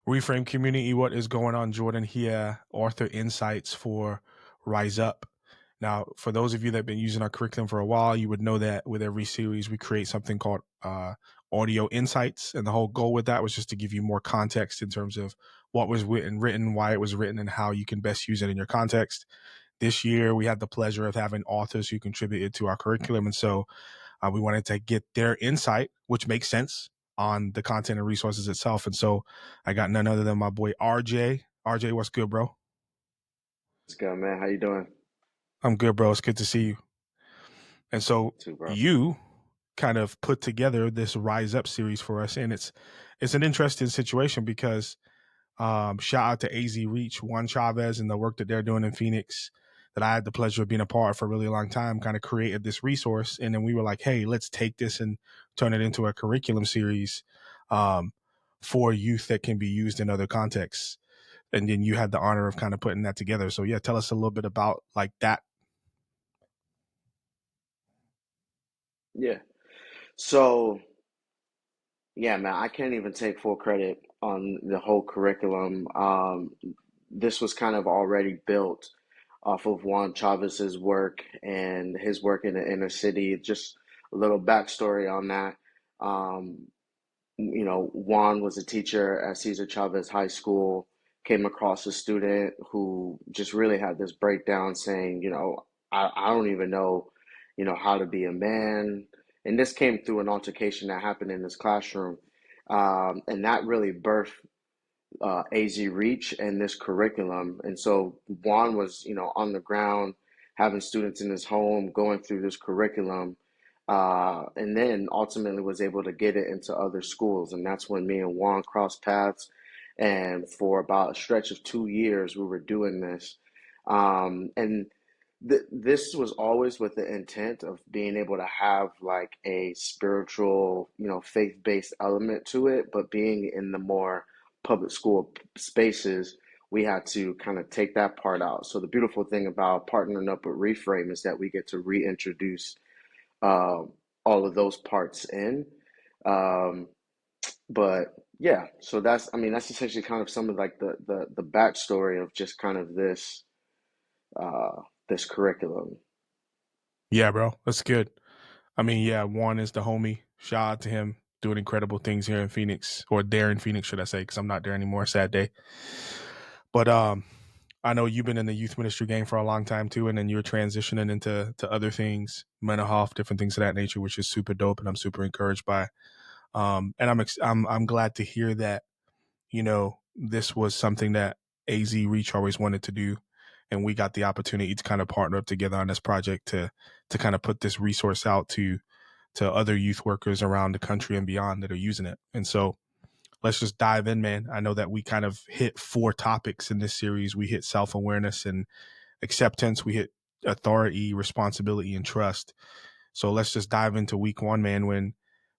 Reframe community, what is going on? Jordan here, author insights for Rise Up. Now, for those of you that have been using our curriculum for a while, you would know that with every series, we create something called audio insights. And the whole goal with that was just to give you more context in terms of what was written, why it was written, and how you can best use it in your context. This year, we had the pleasure of having authors who contributed to our curriculum. And so we wanted to get their insight, which makes sense on the content and resources itself. And so I got none other than my boy RJ. RJ, what's good, bro? What's good, man? How you doing? I'm good, bro. It's good to see you. And so Too, bro. you kind of put together this Rise Up series for us, and it's an interesting situation because shout out to AZ Reach, Juan Chavez, and the work that they're doing in Phoenix that I had the pleasure of being a part of for a really long time, kind of created this resource. And then we were like, hey, let's take this and turn it into a curriculum series um, for youth that can be used in other contexts. And then you had the honor of kind of putting that together. So yeah, tell us a little bit about like that. Yeah. So, yeah, man, I can't even take full credit on the whole curriculum. This was kind of already built off of Juan Chavez's work and his work in the inner city. Just a little backstory on that. Um, Juan was a teacher at Cesar Chavez High School, came across a student who just really had this breakdown saying, I don't even know, how to be a man. And this came through an altercation that happened in this classroom. And that really birthed AZ Reach and this curriculum. And so Juan was, on the ground, having students in his home, going through this curriculum, and then ultimately was able to get it into other schools. And that's when me and Juan crossed paths. And for about a stretch of 2 years, we were doing this. And this was always with the intent of being able to have like a spiritual, faith-based element to it, but being in the more public school spaces, we had to kind of take that part out. So the beautiful thing about partnering up with Reframe is that we get to reintroduce uh, all of those parts in. Um, but yeah, so that's essentially kind of some of like the backstory of just kind of this curriculum. Yeah, bro, that's good. I mean, yeah, Juan is the homie. Shout out to him doing incredible things here in Phoenix, or there in Phoenix, should I say? Because I'm not there anymore. Sad day. But I know you've been in the youth ministry game for a long time too, and then you're transitioning into other things, mental health, different things of that nature, which is super dope, and I'm super encouraged by. And I'm glad to hear that this was something that AZ Reach always wanted to do, and we got the opportunity to kind of partner up together on this project to kind of put this resource out to other youth workers around the country and beyond that are using it. And so let's just dive in, man. I know that we kind of hit 4 topics in this series. We hit self-awareness and acceptance. We hit authority, responsibility, and trust. So let's just dive into week 1, man. When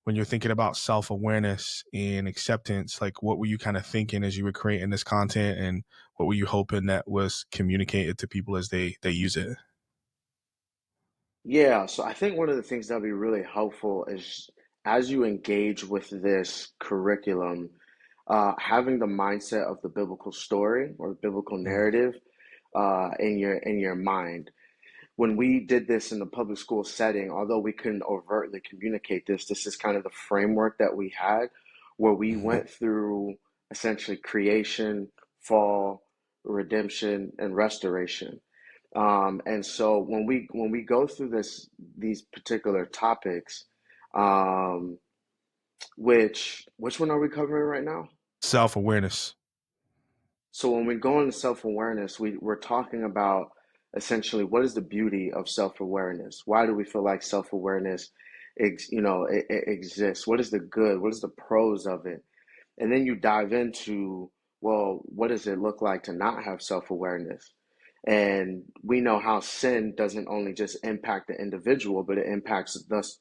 you're thinking about self-awareness and acceptance, like what were you kind of thinking as you were creating this content, and what were you hoping that was communicated to people as they use it? Yeah, so I think one of the things that'll be really helpful is as you engage with this curriculum, having the mindset of the biblical story or biblical Mm. narrative in your mind. When we did this in the public school setting, although we couldn't overtly communicate this, this is kind of the framework that we had, where we Mhm. went through essentially creation, fall, redemption, and restoration. And so when we go through these particular topics, um, which one are we covering right now? Self-awareness. So when we go into self-awareness, we're talking about essentially what is the beauty of self-awareness? Why do we feel like self-awareness it exists? What is the good? What is the pros of it? And then you dive into, well, what does it look like to not have self-awareness? And we know how sin doesn't only just impact the individual, but it impacts us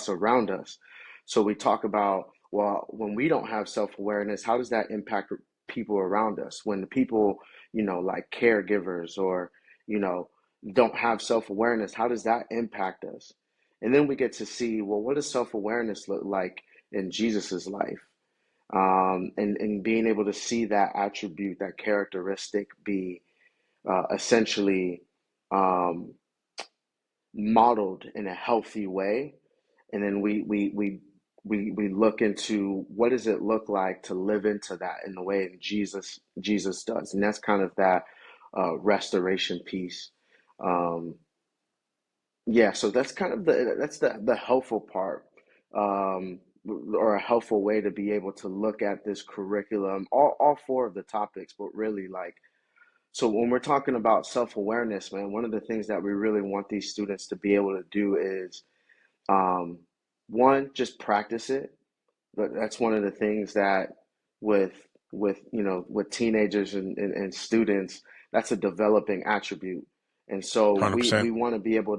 around us. So we talk about, well, when we don't have self-awareness, how does that impact people around us? When the people, like caregivers or, you know, don't have self-awareness, how does that impact us? And then we get to see, well, what does self-awareness look like in Jesus's life? and being able to see that attribute, that characteristic be essentially um, modeled in a healthy way, and then we look into what does it look like to live into that in the way Jesus does, and that's kind of that restoration piece. Um, yeah, so that's kind of the helpful part, or a helpful way to be able to look at this curriculum, all four of the topics, but really like so when we're talking about self-awareness, man, one of the things that we really want these students to be able to do is um, one, just practice it. But that's one of the things that with with teenagers and students, that's a developing attribute. And so 100%. we want to be able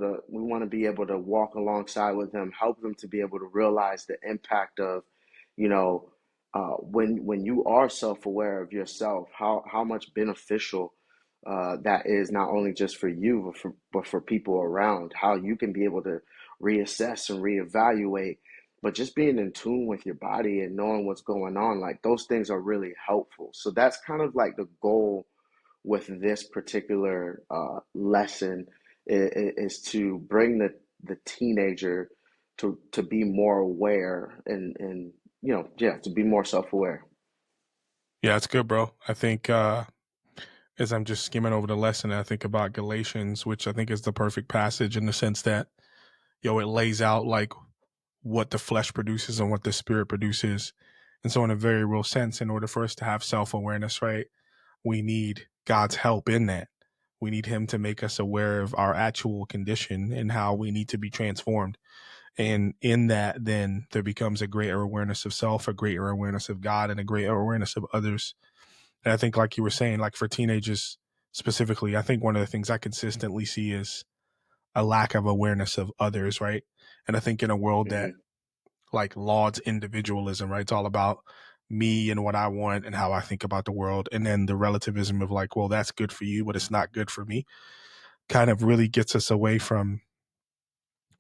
to walk alongside with them, help them to be able to realize the impact of, you know, when you are self-aware of yourself, how much beneficial that is not only just for you but for people around, how you can be able to reassess and reevaluate, but just being in tune with your body and knowing what's going on, like those things are really helpful. So that's kind of like the goal with this particular lesson is to bring the teenager to be more aware and yeah, to be more self-aware. Yeah, it's good, bro. I think as I'm just skimming over the lesson, I think about Galatians, which I think is the perfect passage in the sense that, it lays out like what the flesh produces and what the spirit produces. And so, in a very real sense, in order for us to have self awareness, right, we need God's help in that. We need Him to make us aware of our actual condition and how we need to be transformed. And in that, then there becomes a greater awareness of self, a greater awareness of God, and a greater awareness of others. And I think, like you were saying, like for teenagers specifically, I think one of the things I consistently see is a lack of awareness of others, right? And I think in a world that Hmm. like lauds individualism, right? It's all about me and what I want and how I think about the world. And then the relativism of like, well, that's good for you, but it's not good for me, kind of really gets us away from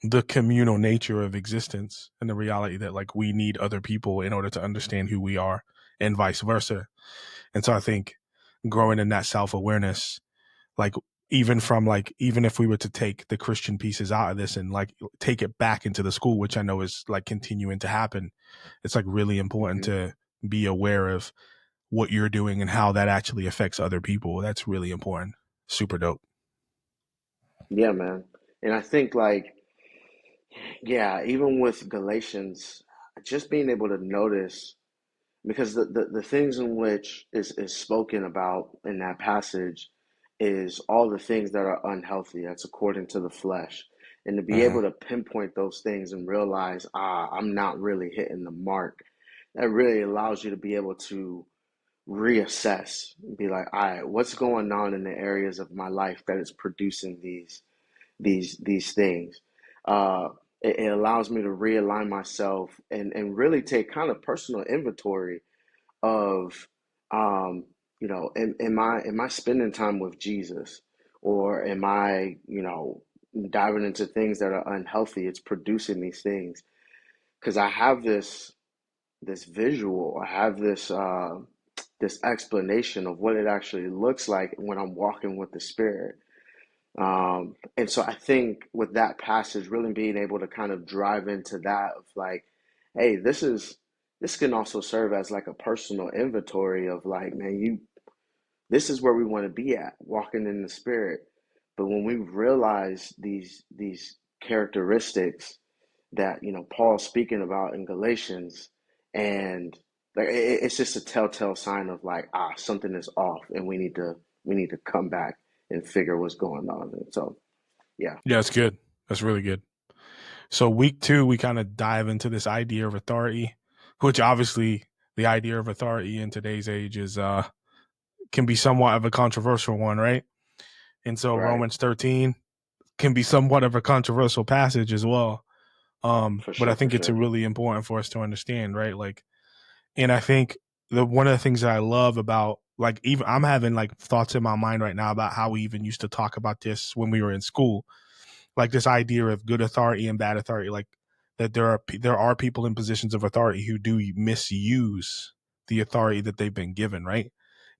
the communal nature of existence and the reality that like we need other people in order to understand who we are and vice versa. And so I think growing in that self awareness, like even if we were to take the Christian pieces out of this and like take it back into the school, which I know is like continuing to happen, it's like really important Hmm. to be aware of what you're doing and how that actually affects other people. That's really important. Super dope. Yeah, man. And I think like yeah, even with Galatians, just being able to notice because the things in which is spoken about in that passage is all the things that are unhealthy. That's according to the flesh. And to be able Hmm. to pinpoint those things and realize, I'm not really hitting the mark, that really allows you to be able to reassess, be like, all right, what's going on in the areas of my life that is producing these things. Uh, it allows me to realign myself and really take kind of personal inventory of am I spending time with Jesus, or am I diving into things that are unhealthy? It's producing these things because I have this visual, I have this explanation of what it actually looks like when I'm walking with the Spirit. And so I think with that passage, really being able to kind of drive into that of like, hey, this can also serve as like a personal inventory of like, man, this is where we want to be at, walking in the Spirit. But when we realize these characteristics that Paul's speaking about in Galatians, and like it's just a telltale sign of like, something is off, and we need to come back and figure what's going on. And so yeah. Yeah, it's good. That's really good. So week two, we kind of dive into this idea of authority, which obviously the idea of authority in today's age is can be somewhat of a controversial one, right? And so Right. Romans 13 can be somewhat of a controversial passage as well. For But I sure, for think it's a sure. really important for us to understand, right? Like, and I think the one of the things that I love about like even I'm having like thoughts in my mind right now about how we even used to talk about this when we were in school, like this idea of good authority and bad authority, like that there are people in positions of authority who do misuse. the authority that they've been given, right?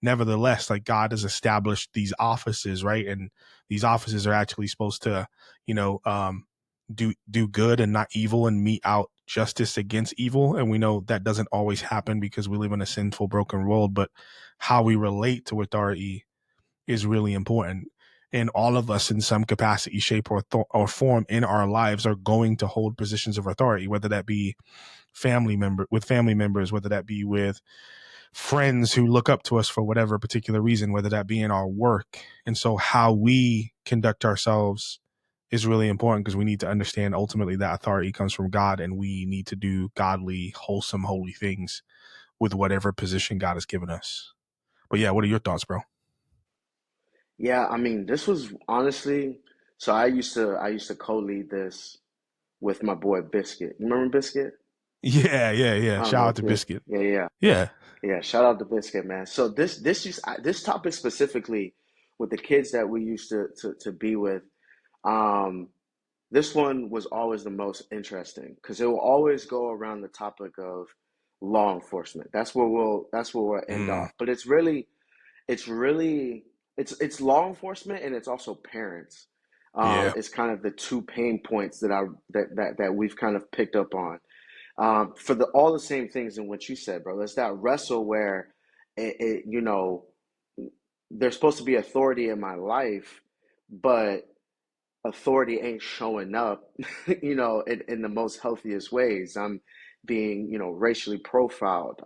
Nevertheless, like God has established these offices, right? And these offices are actually supposed to, you know, do good and not evil and mete out justice against evil. And we know that doesn't always happen because we live in a sinful, broken world. But how we relate to authority is really important. And all of us, in some capacity, shape, or form in our lives, are going to hold positions of authority, whether that be family members, whether that be with friends who look up to us for whatever particular reason, whether that be in our work. And so how we conduct ourselves is really important because we need to understand ultimately that authority comes from God and we need to do godly, wholesome, holy things with whatever position God has given us. But yeah, what are your thoughts, bro? Yeah, I mean, this was honestly, so I used to co-lead this with my boy Biscuit. You remember Biscuit? Yeah, yeah, yeah. I don't Shout know out if to you, Biscuit. yeah, yeah, Yeah. yeah. Shout out to Biscuit, man. So this topic specifically with the kids that we used to be with, um, this one was always the most interesting because it will always go around the topic of law enforcement. That's where we'll end Mm, off. But it's really it's law enforcement and it's also parents. yeah. It's kind of the two pain points that we've kind of picked up on. For the all the same things in what you said, bro. It's that wrestle where there's supposed to be authority in my life, but authority ain't showing up, in the most healthiest ways. I'm being, racially profiled.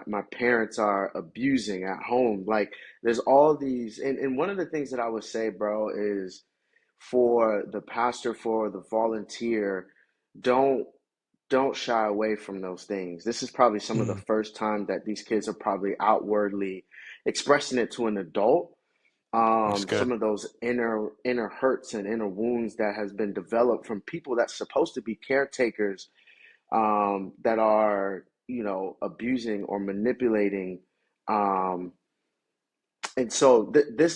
My parents are abusing at home. Like there's all these, and one of the things that I would say, bro, is for the pastor, for the volunteer, don't don't shy away from those things. This is probably some of the Mm, first time that these kids are probably outwardly expressing it to an adult. that's good. Some of those inner hurts and inner wounds that has been developed from people that's supposed to be caretakers, that are abusing or manipulating. um, and so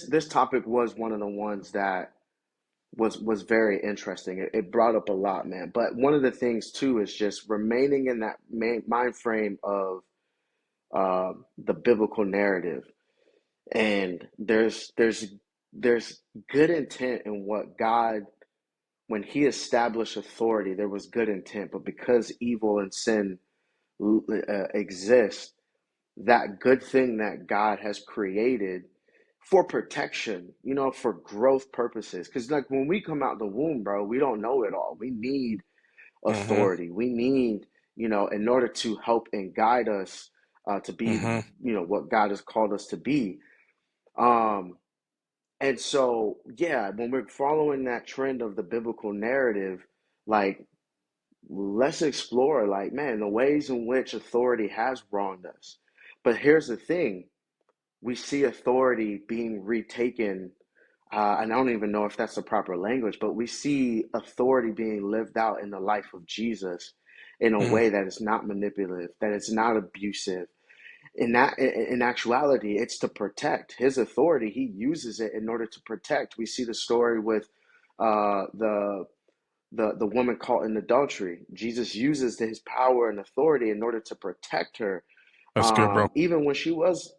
this topic was one of the ones that was very interesting. It brought up a lot, man. But one of the things too is just remaining in that mind frame of the biblical narrative. And there's good intent in what God, when He established authority, there was good intent. But because evil and sin exist, that good thing that God has created for protection, for growth purposes. Because like when we come out the womb, bro, we don't know it all. We need Mm-hmm. authority. We need, in order to help and guide us, to be, Mm-hmm. what God has called us to be. Um, and so, yeah, when we're following that trend of the biblical narrative, like, let's explore, like, man, the ways in which authority has wronged us. But here's the thing, we see authority being retaken, and I don't even know if that's the proper language, but we see authority being lived out in the life of Jesus in a Mm, way that is not manipulative, that is not abusive. In actuality, it's to protect his authority. He uses it in order to protect. We see the story with the woman caught in adultery. Jesus uses his power and authority in order to protect her, that's good, bro. even when she was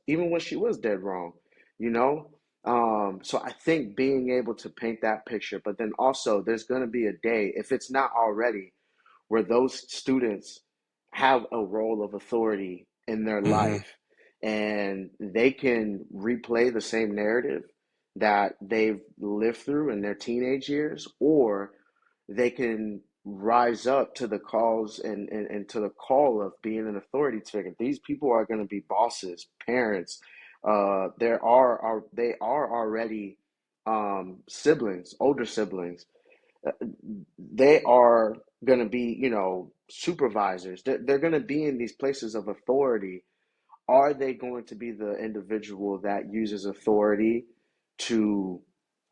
dead wrong, you know. So I think being able to paint that picture, but then also there's going to be a day, if it's not already, where those students have a role of authority in their Mm-hmm. life and they can replay the same narrative that they've lived through in their teenage years, or they can rise up to the calls and to the call of being an authority figure. These people are going to be bosses, parents. They are already, siblings, older siblings. They are going to be, supervisors. They're going to be in these places of authority. Are they going to be the individual that uses authority to,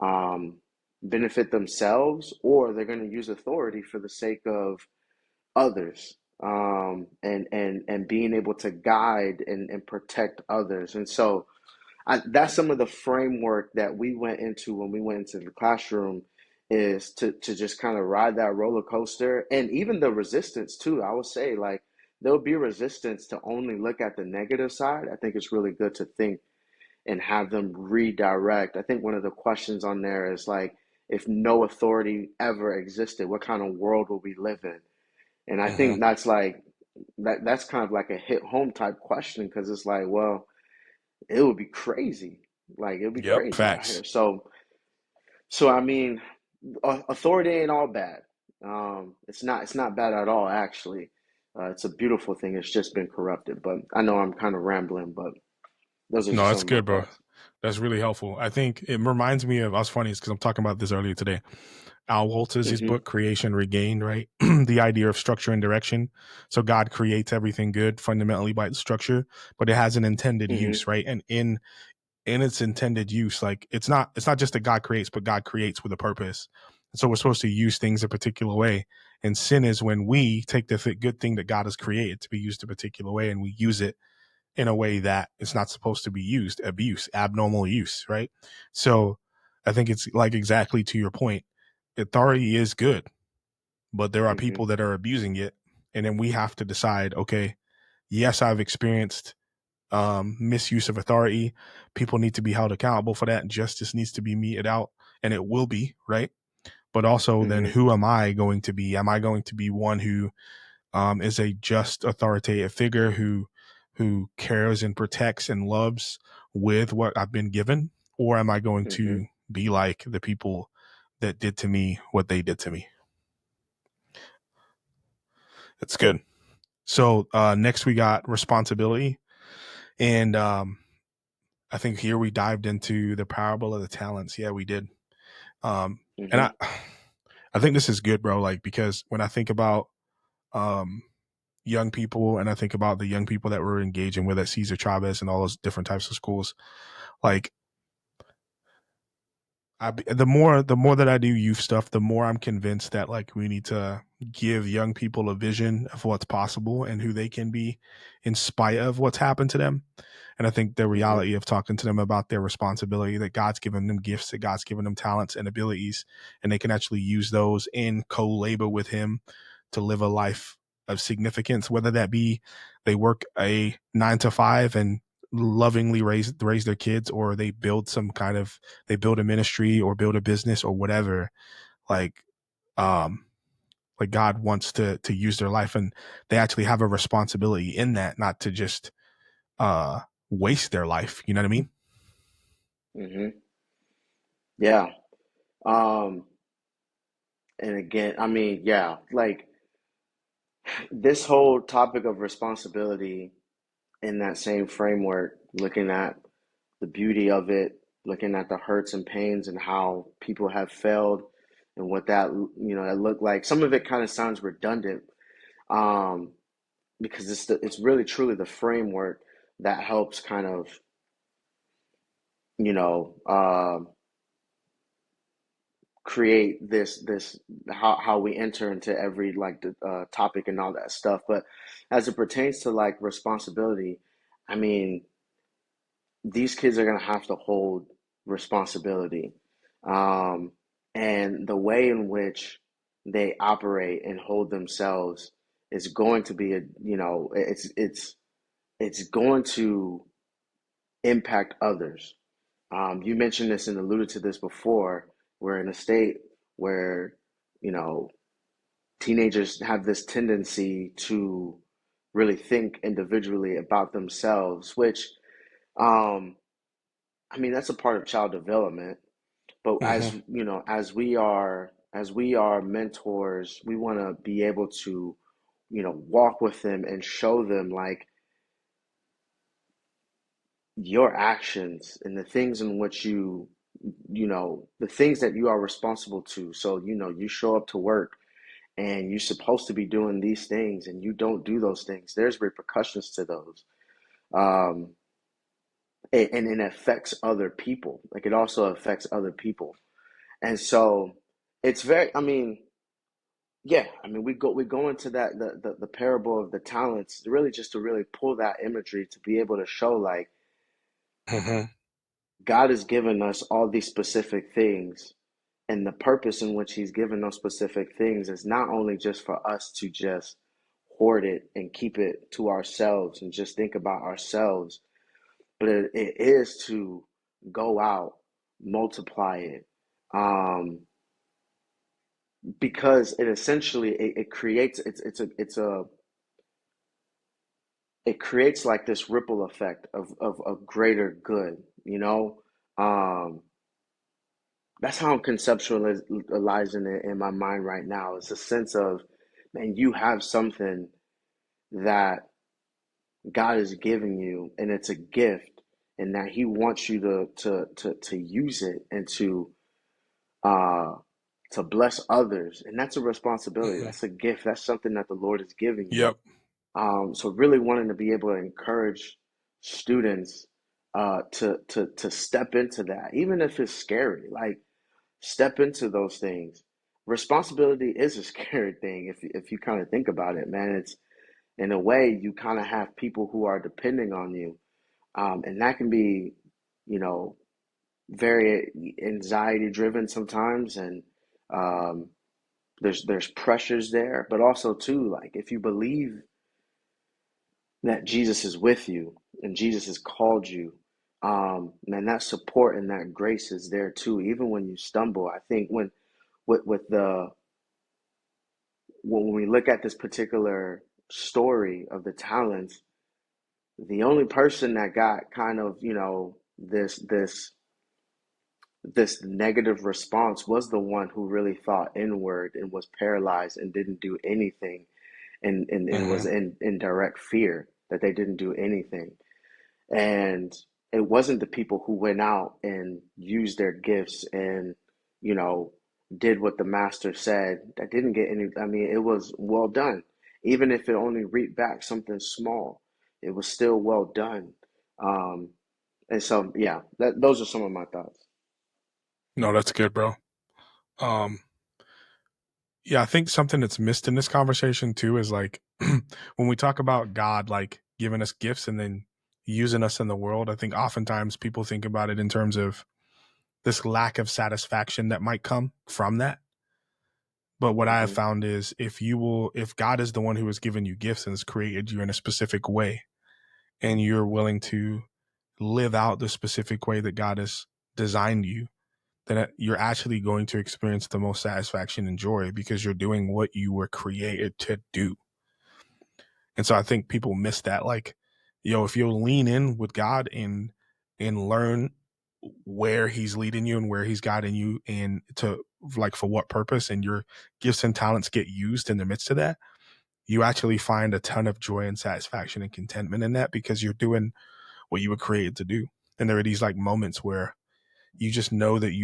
um, benefit themselves, or they're going to use authority for the sake of others, and being able to guide and protect others? And so that's some of the framework that we went into when we went into the classroom, is to just kind of ride that roller coaster, and even the resistance too. I would say, like, there'll be resistance to only look at the negative side. I think it's really good to think and have them redirect. I think one of the questions on there is like, if no authority ever existed, what kind of world would we live in? And I Hmm. think that's like that's kind of like a hit home type question because it's like, well, it would be crazy. Like it would be Yep, crazy out facts. here. So I mean, authority ain't all bad. It's not bad at all actually. It's a beautiful thing. It's just been corrupted. But I know I'm kind of rambling, but those are No, just that's some of my good, bro. thoughts. That's really helpful. I think it reminds me of, I was funny because I'm talking about this earlier today. Al Walters, his Mm-hmm. book Creation Regained, right? The idea of structure and direction. So God creates everything good fundamentally by its structure, but it has an intended Mm-hmm. use, right? And in its intended use, like it's not just that God creates, but God creates with a purpose. So we're supposed to use things a particular way. And sin is when we take the good thing that God has created to be used a particular way and we use it in a way that it's not supposed to be used, abuse, abnormal use, right? So I think it's like exactly to your point. Authority is good, but there are Mm-hmm. people that are abusing it. And then we have to decide, okay, yes, I've experienced misuse of authority. People need to be held accountable for that. Justice needs to be meted out, and it will be, right? But also, then Mm-hmm. who am I going to be? Am I going to be one who is a just authoritative figure who cares and protects and loves with what I've been given, or am I going Mm-hmm. to be like the people that did to me what they did to me? That's good. So next we got responsibility, and I think here we dived into the parable of the talents. Yeah, we did. And Mm-hmm. I think this is good, bro. Like because when I think about um, young people, and I think about the young people that we're engaging with at Cesar Chavez and all those different types of schools, like the more that I do youth stuff, the more I'm convinced that like we need to give young people a vision of what's possible and who they can be in spite of what's happened to them. And I think the Mm-hmm. reality of talking to them about their responsibility, that God's given them gifts, that God's given them talents and abilities, and they can actually use those in co-labor with him to live a life of significance, whether that be they work a 9 to 5 and lovingly raise their kids, or they build some kind of, they build a ministry or build a business or whatever. Like um like God wants to use their life, and they actually have a responsibility in that, not to just uh waste their life. You know what I mean? Mm-hmm. Yeah. Um, and again, I mean, yeah, like this whole topic of responsibility in that same framework, looking at the beauty of it, looking at the hurts and pains and how people have failed and what that that looked like. Some of it kind of sounds redundant, um, because it's really truly the framework that helps kind of you know create this how we enter into every like the topic and all that stuff. But as it pertains to like responsibility, I mean, these kids are going to have to hold responsibility. Um, and the way in which they operate and hold themselves is going to be it's going to impact others. You mentioned this and alluded to this before. We're in a state where, you know, teenagers have this tendency to really think individually about themselves, which, um, I mean, that's a part of child development. But Hmm. as we are mentors, we want to be able to, walk with them and show them like your actions and the things in which the things that you are responsible to. So, you show up to work and you're supposed to be doing these things and you don't do those things. There's repercussions to those. Um, and it affects other people. Like it also affects other people. And so it's very, I mean, yeah, I mean, we go into that the parable of the talents really just to really pull that imagery to be able to show like Hmm. God has given us all these specific things, and the purpose in which He's given those specific things is not only just for us to just hoard it and keep it to ourselves and just think about ourselves, but it is to go out, multiply it, um, because it essentially it creates it creates like this ripple effect of greater good, you know. Um, that's how I'm conceptualizing it in my mind right now. It's a sense of, man, you have something that God is giving you, and it's a gift, and that He wants you to use it and uh to bless others, and that's a responsibility. Hmm. That's a gift. That's something that the Lord is giving you. Yep. So really wanting to be able to encourage students to step into that, even if it's scary. Like, step into those things. Responsibility is a scary thing if you kind of think about it, man. It's, in a way, you kind of have people who are depending on you, and that can be, you know, very anxiety driven sometimes, and um, there's pressures there, but also too, like, if you believe that Jesus is with you and Jesus has called you, man, that support and that grace is there too, even when you stumble. I think with the when we look at this particular story of the talents, the only person that got kind of, you know, this negative response was the one who really thought inward and was paralyzed and didn't do anything, and was Hmm. in direct fear that they didn't do anything. And it wasn't the people who went out and used their gifts and, you know, did what the master said that didn't get any. I mean, it was well done. Even if it only reaped back something small, it was still well done. Um, and so, yeah, those are some of my thoughts. No, that's good, bro. Um, yeah, I think something that's missed in this conversation too is like when we talk about God, like giving us gifts and then using us in the world. I think oftentimes people think about it in terms of this lack of satisfaction that might come from that. But what I have Hmm. found is if God is the one who has given you gifts and has created you in a specific way, and you're willing to live out the specific way that God has designed you, then you're actually going to experience the most satisfaction and joy because you're doing what you were created to do. And so I think people miss that. Like, if you'll lean in with God and learn where He's leading you and where He's guiding you, and to like for what purpose, and your gifts and talents get used in the midst of that, you actually find a ton of joy and satisfaction and contentment in that because you're doing what you were created to do. And there are these like moments where you just know that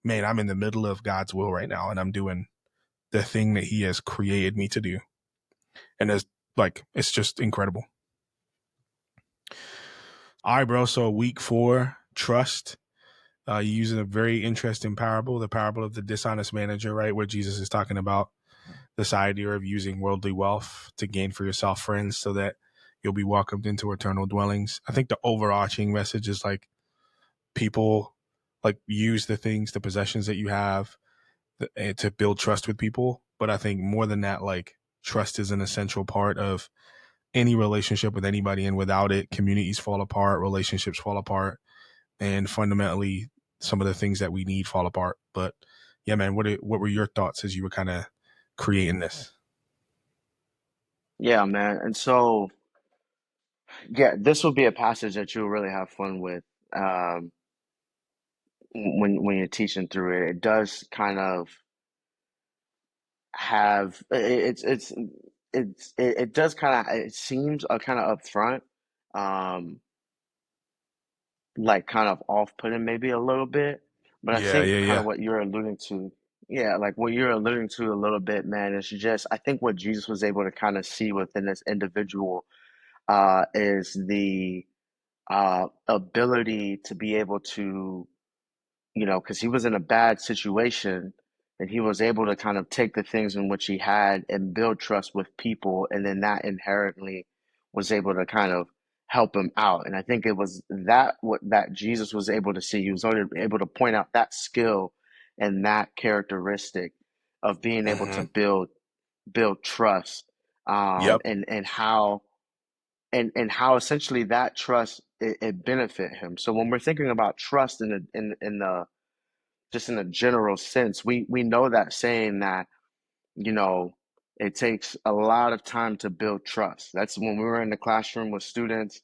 man, I'm in the middle of God's will right now and I'm doing the thing that He has created me to do. And it's just incredible. All right, bro. So week 4, trust. You using a very interesting parable, the parable of the dishonest manager, right? Where Jesus is talking about this idea of using worldly wealth to gain for yourself friends so that you'll be welcomed into eternal dwellings. I think the overarching message is like people like use the things, the possessions that you have to build trust with people. But I think more than that, like trust is an essential part of any relationship with anybody. And without it, communities fall apart, relationships fall apart, and fundamentally, some of the things that we need fall apart. But yeah, man, what were your thoughts as you were kind of creating this? Yeah, man. And so, yeah, this will be a passage that you'll really have fun with, um, when you're teaching through it. It does kind of have it does kind of, it seems kind of upfront, um, like kind of off-putting maybe a little bit, but I Yeah, think yeah, kind of yeah. what you're alluding to, yeah, like what you're alluding to a little bit, man, is just, I think what Jesus was able to kind of see within this individual, is the ability to be able to, you know, because he was in a bad situation, and he was able to kind of take the things in which he had and build trust with people, and then that inherently was able to kind of help him out. And I think it was that what that Jesus was able to see. He was only able to point out that skill and that characteristic of being able to Hmm. build. build trust, Yep. and how essentially that trust it benefit him. So when we're thinking about trust in the just in a general sense, we know that saying that, you know, it takes a lot of time to build trust. That's when we were in the classroom with students,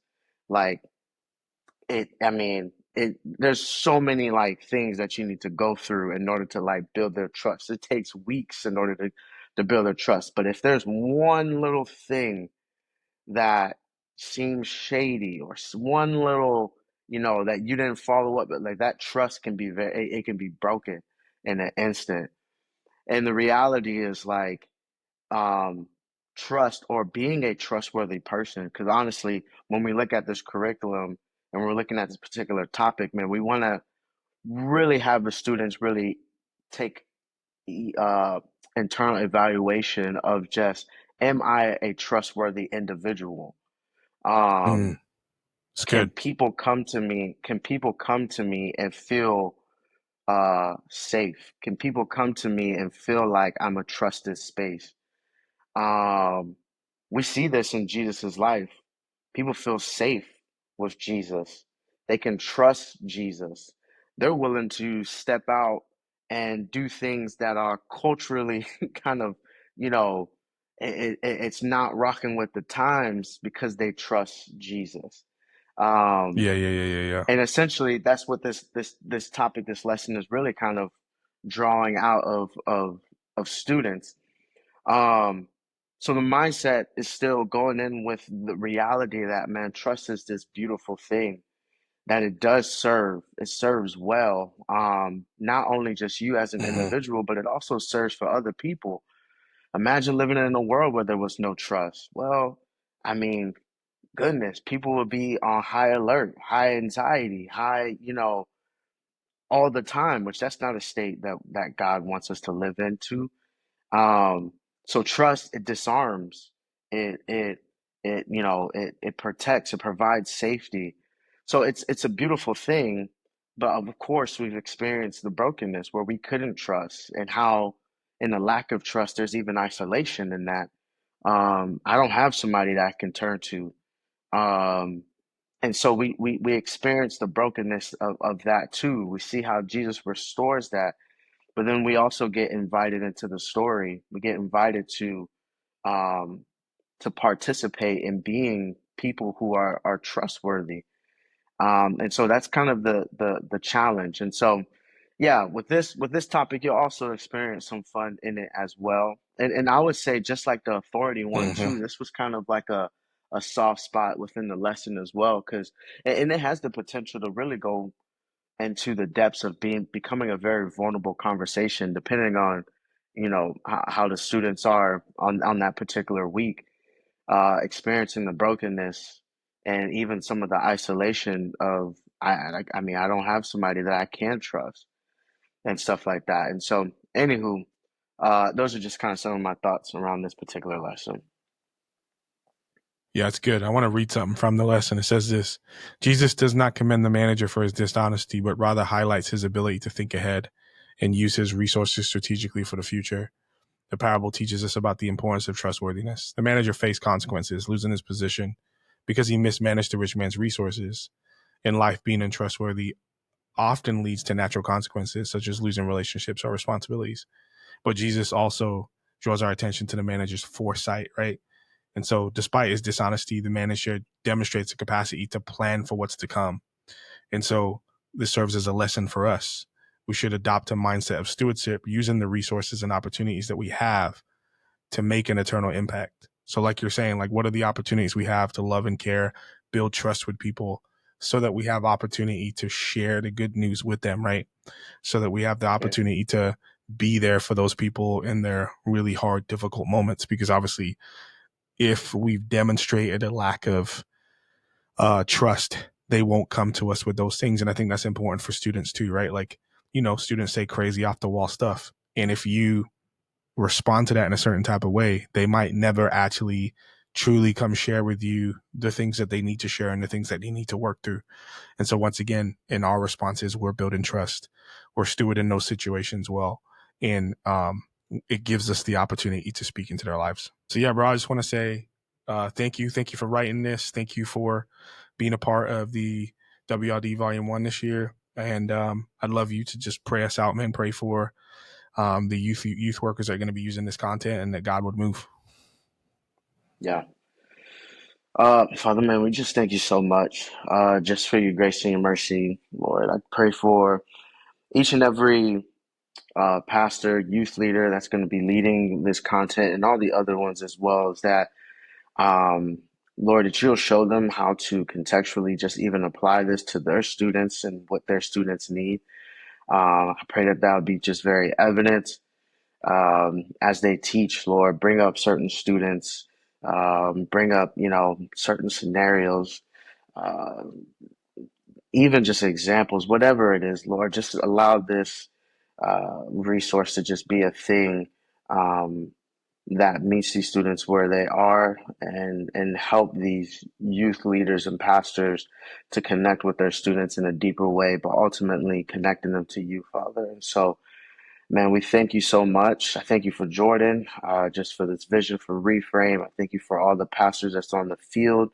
like I mean, there's so many like things that you need to go through in order to like build their trust. It takes weeks in order to build their trust. But if there's one little thing that seems shady or one little, that you didn't follow up, but like that trust can be it can be broken in an instant. And the reality is like, um, trust or being a trustworthy person. Because honestly, when we look at this curriculum and we're looking at this particular topic, man, we want to really have the students really take uh, internal evaluation of just, am I a trustworthy individual? Mm, Um, it's can good. people come to me? Can people come to me and feel safe? Can people come to me and feel like I'm a trusted space? Um, we see this in Jesus's life. People feel safe with Jesus. They can trust Jesus. They're willing to step out and do things that are culturally kind of, you know, it's not rocking with the times because they trust Jesus. Um, Yeah, yeah, yeah, yeah, yeah. and essentially, that's what this topic, this lesson is really kind of drawing out of students. um, so the mindset is still going in with the reality that, man, trust is this beautiful thing that it does serve. It serves well, not only just you as an Hmm. individual, but it also serves for other people. Imagine living in a world where there was no trust. Well, I mean, goodness, people would be on high alert, high anxiety, high, all the time, which that's not a state that God wants us to live into. um, so trust, it disarms, it protects, it provides safety. So it's a beautiful thing, but of course we've experienced the brokenness where we couldn't trust, and how in the lack of trust there's even isolation in that. I don't have somebody that I can turn to. Um, and so we experience the brokenness of that too. We see how Jesus restores that, but then we also get invited into the story. We get invited um, to participate in being people who are trustworthy. And so that's kind of the challenge. And so, yeah, with this topic, you'll also experience some fun in it as well. And I would say, just like the authority one Hmm. too, this was kind of like a soft spot within the lesson as well, because and it has the potential to really go into the depths of becoming a very vulnerable conversation, depending on, how the students are on that particular week, experiencing the brokenness and even some of the isolation of, I mean, I don't have somebody that I can trust and stuff like that. And so, anywho, those are just kind of some of my thoughts around this particular lesson. Yeah, it's good. I want to read something from the lesson. It says this: Jesus does not commend the manager for his dishonesty, but rather highlights his ability to think ahead and use his resources strategically for the future. The parable teaches us about the importance of trustworthiness. The manager faced consequences, losing his position because he mismanaged the rich man's resources. In life, being untrustworthy often leads to natural consequences, such as losing relationships or responsibilities. But Jesus also draws our attention to the manager's foresight, right? And so, despite his dishonesty, the manager demonstrates a capacity to plan for what's to come. And so, this serves as a lesson for us. We should adopt a mindset of stewardship, using the resources and opportunities that we have to make an eternal impact. So, like you're saying, like, what are the opportunities we have to love and care, build trust with people, so that we have opportunity to share the good news with them, right? So that we have the Yeah, opportunity to be there for those people in their really hard, difficult moments. Because obviously, if we've demonstrated a lack of trust, they won't come to us with those things. And I think that's important for students too, right? Like, students say crazy off the wall stuff. And if you respond to that in a certain type of way, they might never actually truly come share with you the things that they need to share and the things that they need to work through. And so once again, in our responses, we're building trust. We're stewarding those situations well. And it gives us the opportunity to speak into their lives. So yeah, bro, I just want to say thank you. Thank you for writing this. Thank you for being a part of the WLD Volume 1 this year. And I'd love you to just pray us out, man. Pray for the youth workers that are going to be using this content, and that God would move. Yeah. Father, man, we just thank you so much, just for your grace and your mercy, Lord. I pray for each and every pastor, youth leader that's going to be leading this content, and all the other ones as well, is that, um, Lord, that you'll show them how to contextually just even apply this to their students and what their students need. I pray that that would be just very evident, as they teach, Lord. Bring up certain students, bring up, certain scenarios, uh, even just examples, whatever it is, Lord. Just allow this resource to just be a thing, um, that meets these students where they are, and help these youth leaders and pastors to connect with their students in a deeper way, but ultimately connecting them to you, Father. And so, man, we thank you so much. I thank you for Jordan, just for this vision for Reframe. I thank you for all the pastors that's on the field,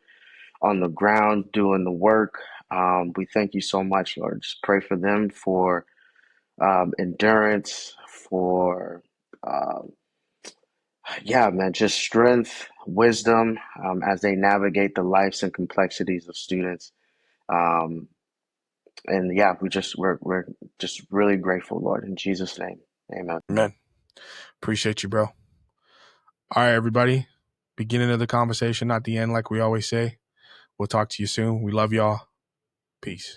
on the ground, doing the work. We thank you so much, Lord. Just pray for them for endurance, for, um, yeah, man, just strength, wisdom, as they navigate the lives and complexities of students. Um, and yeah, we're just really grateful, Lord, in Jesus' name. Amen. Amen. Appreciate you, bro. All right, everybody. Beginning of the conversation, not the end, like we always say. We'll talk to you soon. We love y'all. Peace.